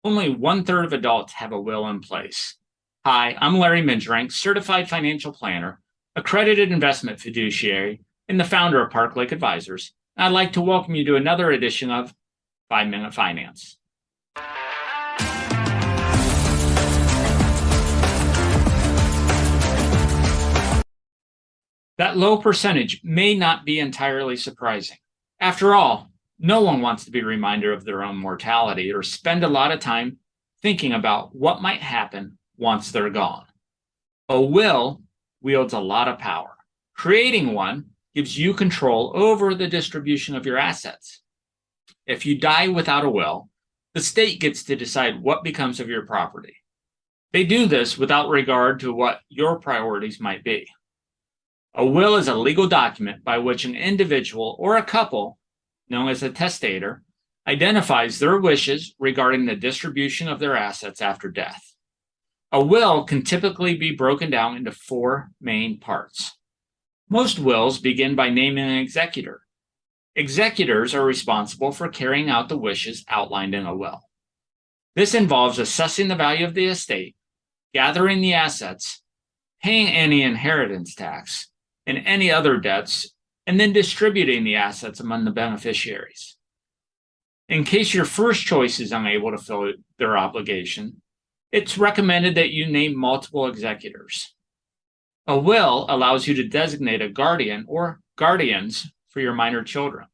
Only 1/3 of adults have a will in place. Hi, I'm Larry Mingerank, certified financial planner, accredited investment fiduciary, and the founder of Park Lake Advisors. I'd like to welcome you to another edition of 5-Minute Finance. That low percentage may not be entirely surprising. After all, no one wants to be reminded of their own mortality or spend a lot of time thinking about what might happen once they're gone. A will wields a lot of power. Creating one gives you control over the distribution of your assets. If you die without a will, the state gets to decide what becomes of your property. They do this without regard to what your priorities might be. A will is a legal document by which an individual or a couple, known as a testator, identifies their wishes regarding the distribution of their assets after death. A will can typically be broken down into 4 main parts. Most wills begin by naming an executor. Executors are responsible for carrying out the wishes outlined in a will. This involves assessing the value of the estate, gathering the assets, paying any inheritance tax, and any other debts, and then distributing the assets among the beneficiaries. In case your first choice is unable to fill their obligation, it's recommended that you name multiple executors. A will allows you to designate a guardian or guardians for your minor children.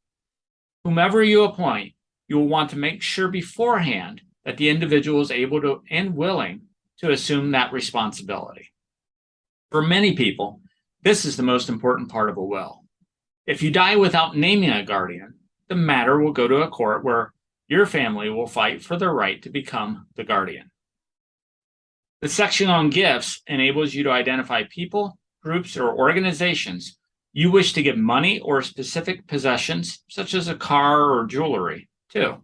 Whomever you appoint, you will want to make sure beforehand that the individual is able to and willing to assume that responsibility. For many people, this is the most important part of a will. If you die without naming a guardian, the matter will go to a court where your family will fight for the right to become the guardian. The section on gifts enables you to identify people, groups, or organizations you wish to give money or specific possessions, such as a car or jewelry, to.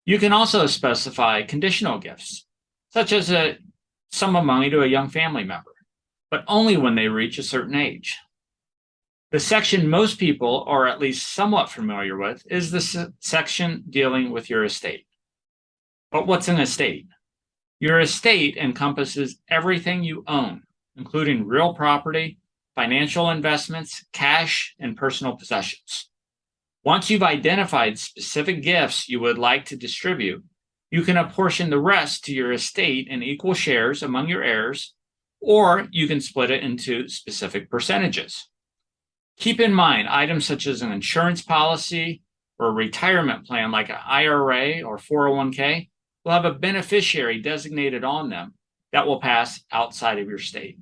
You can also specify conditional gifts, such as a sum of money to a young family member, but only when they reach a certain age. The section most people are at least somewhat familiar with is the section dealing with your estate. But what's an estate? Your estate encompasses everything you own, including real property, financial investments, cash, and personal possessions. Once you've identified specific gifts you would like to distribute, you can apportion the rest to your estate in equal shares among your heirs, or you can split it into specific percentages. Keep in mind, items such as an insurance policy or a retirement plan like an IRA or 401k will have a beneficiary designated on them that will pass outside of your state.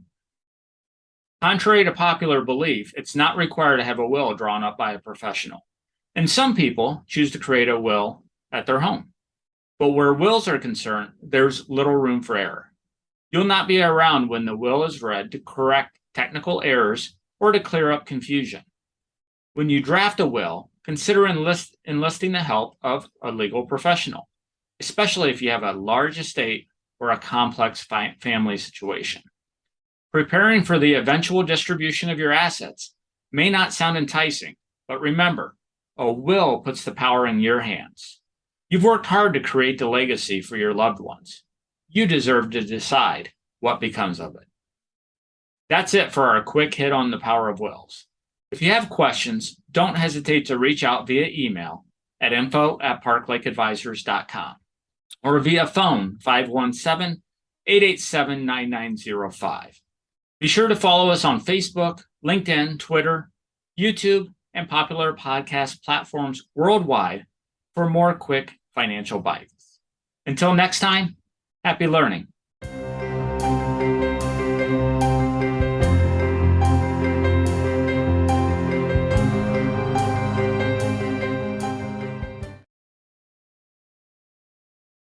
Contrary to popular belief, it's not required to have a will drawn up by a professional, and some people choose to create a will at their home. But where wills are concerned, there's little room for error. You'll not be around when the will is read to correct technical errors or to clear up confusion. When you draft a will, consider enlisting the help of a legal professional, especially if you have a large estate or a complex family situation. Preparing for the eventual distribution of your assets may not sound enticing, but remember, a will puts the power in your hands. You've worked hard to create the legacy for your loved ones. You deserve to decide what becomes of it. That's it for our quick hit on the power of wills. If you have questions, don't hesitate to reach out via email at info@parklakeadvisors.com or via phone 517-887-9905. Be sure to follow us on Facebook, LinkedIn, Twitter, YouTube, and popular podcast platforms worldwide for more quick financial bites. Until next time, happy learning.